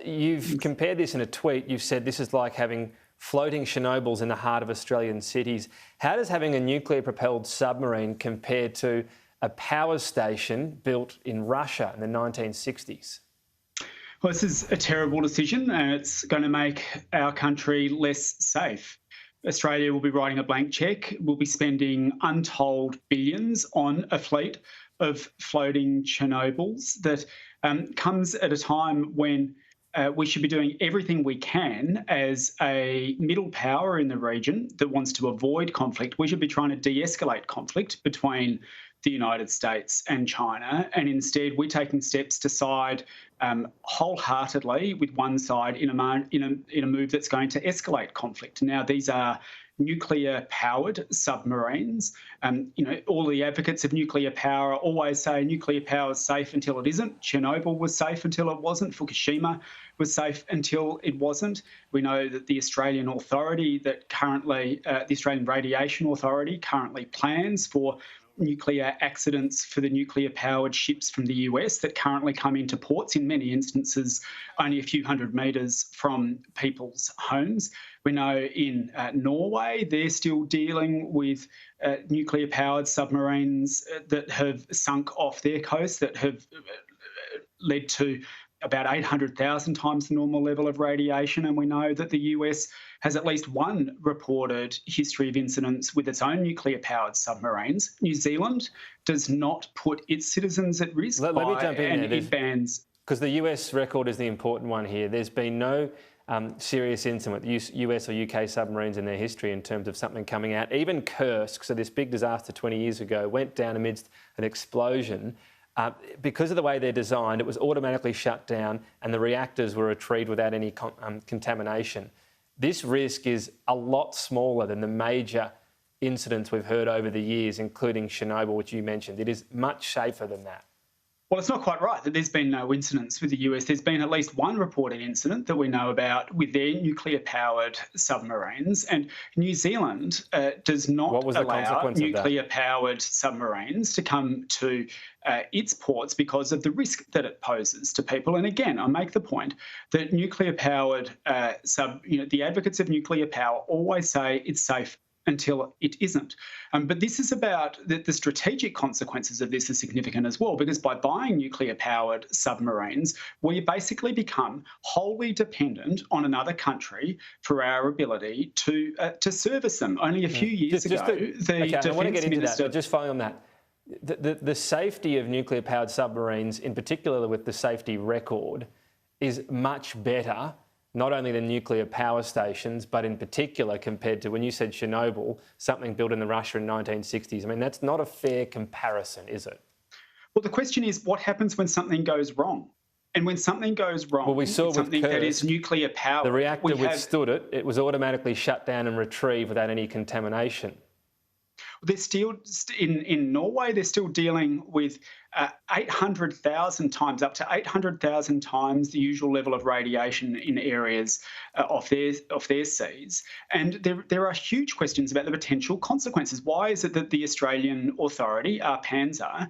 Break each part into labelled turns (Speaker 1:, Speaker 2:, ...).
Speaker 1: you've compared this in a tweet. You've said this is like having floating Chernobyls in the heart of Australian cities. How does having a nuclear-propelled submarine compare to a power station built in Russia in the 1960s?
Speaker 2: Well, this is a terrible decision, and it's going to make our country less safe. Australia will be writing a blank cheque. We'll be spending untold billions on a fleet of floating Chernobyls that comes at a time when we should be doing everything we can as a middle power in the region that wants to avoid conflict. We should be trying to de-escalate conflict between the United States and China, and instead we're taking steps to side wholeheartedly with one side in a move that's going to escalate conflict. Now, these are nuclear-powered submarines. All the advocates of nuclear power always say nuclear power is safe until it isn't. Chernobyl was safe until it wasn't. Fukushima was safe until it wasn't. We know that the Australian Authority the Australian Radiation Authority currently plans for nuclear accidents for the nuclear-powered ships from the US that currently come into ports, in many instances only a few hundred metres from people's homes. We know in Norway they're still dealing with nuclear-powered submarines that have sunk off their coast, that have led to about 800,000 times the normal level of radiation. And we know that the US has at least one reported history of incidents with its own nuclear-powered submarines. New Zealand does not put its citizens at risk.
Speaker 1: Let me jump in there.
Speaker 2: It bans...
Speaker 1: Because the US record is the important one here. There's been no serious incident with US or UK submarines in their history in terms of something coming out. Even Kursk, so this big disaster 20 years ago, went down amidst an explosion. Because of the way they're designed, it was automatically shut down and the reactors were retrieved without any contamination. This risk is a lot smaller than the major incidents we've heard over the years, including Chernobyl, which you mentioned. It is much safer than that.
Speaker 2: Well, it's not quite right that there's been no incidents with the US. There's been at least one reported incident that we know about with their nuclear-powered submarines. And New Zealand does not allow nuclear-powered submarines to come to its ports because of the risk that it poses to people. And again, I make the point that nuclear-powered the advocates of nuclear power always say it's safe until it isn't. But this is about the strategic consequences of this are significant as well, because by buying nuclear-powered submarines, we basically become wholly dependent on another country for our ability to service them. Only a few years ago,
Speaker 1: I want to get into that, but just following on that. The safety of nuclear-powered submarines, in particular with the safety record, is much better, not only than nuclear power stations, but in particular compared to when you said Chernobyl, something built in the Russia in 1960s. I mean, that's not a fair comparison, is it?
Speaker 2: Well, the question is, what happens when something goes wrong? And when something goes wrong,
Speaker 1: we saw
Speaker 2: something
Speaker 1: with Kursk,
Speaker 2: that is nuclear powered.
Speaker 1: The reactor withstood it. It was automatically shut down and retrieved without any contamination.
Speaker 2: They're still, in Norway, they're still dealing with 800,000 times, up to 800,000 times the usual level of radiation in areas off their seas. And there are huge questions about the potential consequences. Why is it that the Australian Authority, PANZA,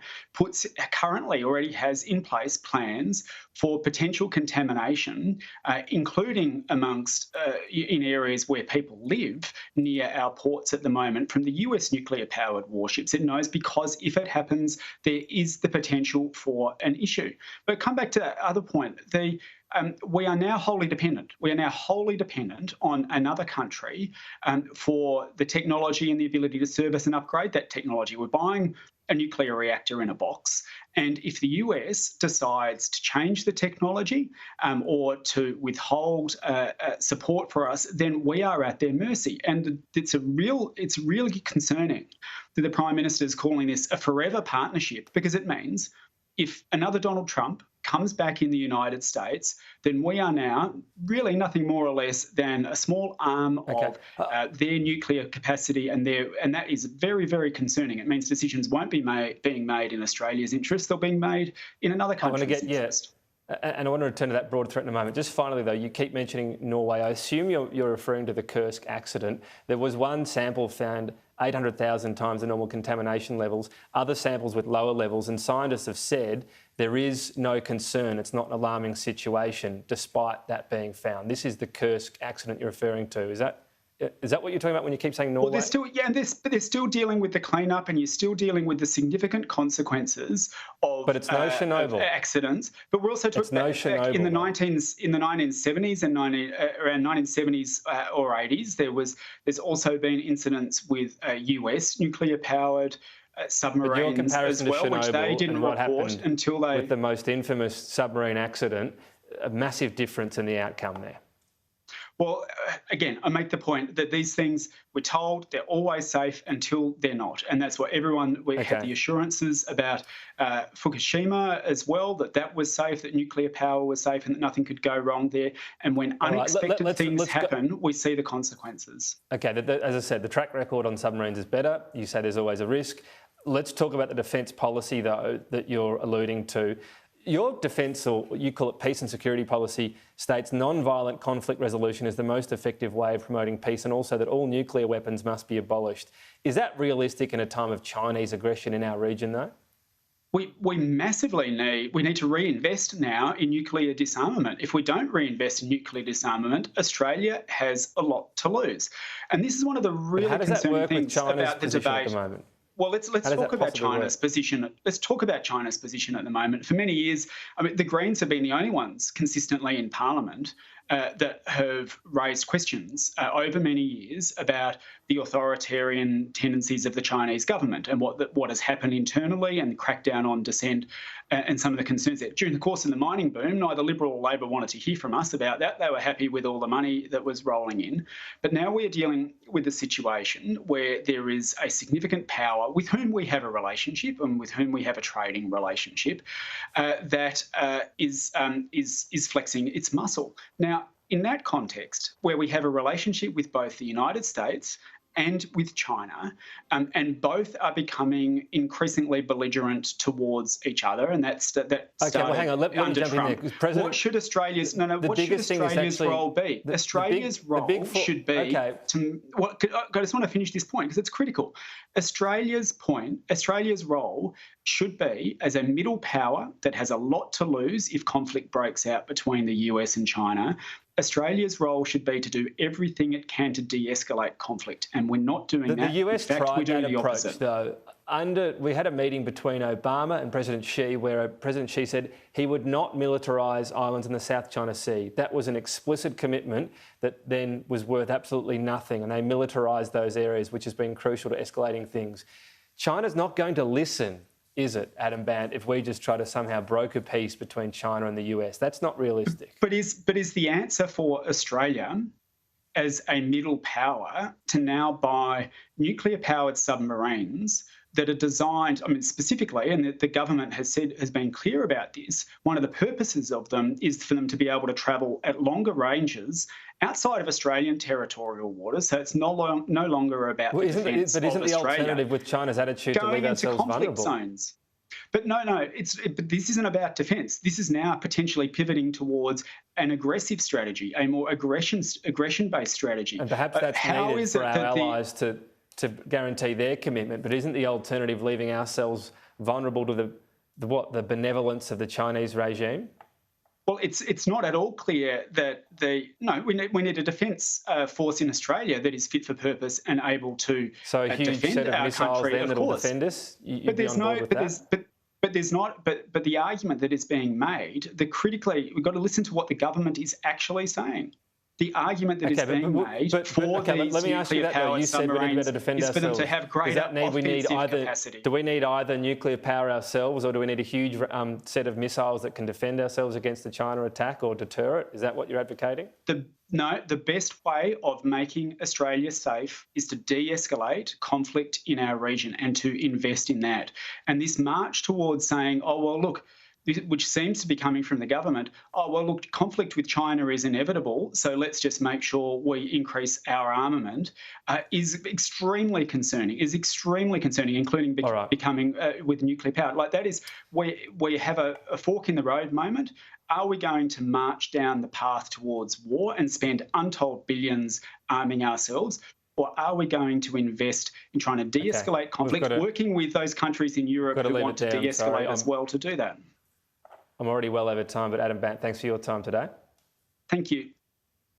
Speaker 2: currently already has in place plans for potential contamination, including amongst in areas where people live near our ports at the moment from the US nuclear-powered warships? It knows, because if it happens, there is the potential for an issue. But come back to that other point. We are now wholly dependent. We are now wholly dependent on another country for the technology and the ability to service and upgrade that technology. We're buying a nuclear reactor in a box. And if the US decides to change the technology or to withhold support for us, then we are at their mercy. And it's really concerning that the Prime Minister is calling this a forever partnership, because it means if another Donald Trump comes back in the United States, then we are now really nothing more or less than a small arm of their nuclear capacity, and that is very, very concerning. It means decisions won't be being made in Australia's interest; they're being made in another country's interest.
Speaker 1: And I want to return to that broad threat in a moment. Just finally, though, you keep mentioning Norway. I assume you're referring to the Kursk accident. There was one sample found 800,000 times the normal contamination levels, other samples with lower levels, and scientists have said there is no concern. It's not an alarming situation, despite that being found. This is the Kursk accident you're referring to. Is that what you're talking about when you keep saying Norway?
Speaker 2: Well, they're still dealing with the cleanup, and you're still dealing with the significant consequences of
Speaker 1: but it's no Chernobyl
Speaker 2: accidents. But we're also talking about in the 1970s and around 1970s or 80s. There's also been incidents with US nuclear powered submarines as well, which they didn't report until they.
Speaker 1: With the most infamous submarine accident, a massive difference in the outcome there.
Speaker 2: Well, again, I make the point that these things, we're told they're always safe until they're not. And that's what we had the assurances about Fukushima as well, that was safe, that nuclear power was safe and that nothing could go wrong there. And when unexpected things happen, we see the consequences.
Speaker 1: Okay, as I said, the track record on submarines is better. You say there's always a risk. Let's talk about the defence policy, though, that you're alluding to. Your defence, or you call it peace and security policy, states non-violent conflict resolution is the most effective way of promoting peace, and also that all nuclear weapons must be abolished. Is that realistic in a time of Chinese aggression in our region, though?
Speaker 2: We massively need to reinvest now in nuclear disarmament. If we don't reinvest in nuclear disarmament, Australia has a lot to lose. And this is one of the really concerning things about the debate.
Speaker 1: At the moment?
Speaker 2: Well, let's talk about China's position. Let's talk about China's position at the moment. For many years, I mean, the Greens have been the only ones consistently in Parliament that have raised questions over many years about the authoritarian tendencies of the Chinese government and what has happened internally, and the crackdown on dissent and some of the concerns there. During the course of the mining boom, neither Liberal or Labor wanted to hear from us about that. They were happy with all the money that was rolling in. But now we're dealing with a situation where there is a significant power with whom we have a relationship and with whom we have a trading relationship that is flexing its muscle. Now, in that context, where we have a relationship with both the United States and with China, and both are becoming increasingly belligerent towards each other, and that started
Speaker 1: hang on. Let me jump in there.
Speaker 2: What should Australia's role be? Australia's role should be to. Well, I just want to finish this point because it's critical. Australia's role should be as a middle power that has a lot to lose if conflict breaks out between the US and China. Australia's role should be to do everything it can to de-escalate conflict, and we're not doing that.
Speaker 1: The US tried that approach,
Speaker 2: opposite.
Speaker 1: though. We had a meeting between Obama and President Xi where President Xi said he would not militarise islands in the South China Sea. That was an explicit commitment that then was worth absolutely nothing, and they militarised those areas, which has been crucial to escalating things. China's not going to listen, is it, Adam Bandt, if we just try to somehow broker peace between China and the US? That's not realistic.
Speaker 2: But is the answer for Australia as a middle power to now buy nuclear-powered submarines that are designed, I mean, specifically, and the government has been clear about this, one of the purposes of them is for them to be able to travel at longer ranges outside of Australian territorial waters, so it's no longer about the defence of Australia.
Speaker 1: But isn't the alternative with China's attitude to leave ourselves vulnerable?
Speaker 2: Zones. But no, but this isn't about defence. This is now potentially pivoting towards an aggressive strategy, a more aggression-based strategy.
Speaker 1: And perhaps that's needed for our allies to guarantee their commitment. But isn't the alternative leaving ourselves vulnerable to the benevolence of the Chinese regime?
Speaker 2: Well, it's not at all clear that we need a defence force in Australia that is fit for purpose and able to
Speaker 1: so a huge
Speaker 2: defend
Speaker 1: set of
Speaker 2: our
Speaker 1: missiles
Speaker 2: country.
Speaker 1: then that'll defend us. But
Speaker 2: the argument that is being made, we've got to listen to what the government is actually saying. The argument that is being made for these nuclear-powered submarines is for them to have greater offensive capacity.
Speaker 1: Do we need either nuclear power ourselves, or do we need a huge set of missiles that can defend ourselves against the China attack or deter it? Is that what you're advocating?
Speaker 2: No, the best way of making Australia safe is to de-escalate conflict in our region and to invest in that. And this march towards saying, oh, well, look, which seems to be coming from the government, oh, well, look, conflict with China is inevitable, so let's just make sure we increase our armament, is extremely concerning, including becoming with nuclear power. Like, that is, we have a fork in the road moment. Are we going to march down the path towards war and spend untold billions arming ourselves? Or are we going to invest in trying to de-escalate conflict, working with those countries in Europe who want to de-escalate as well to do that?
Speaker 1: I'm already well over time, but Adam Bandt, thanks for your time today.
Speaker 2: Thank you.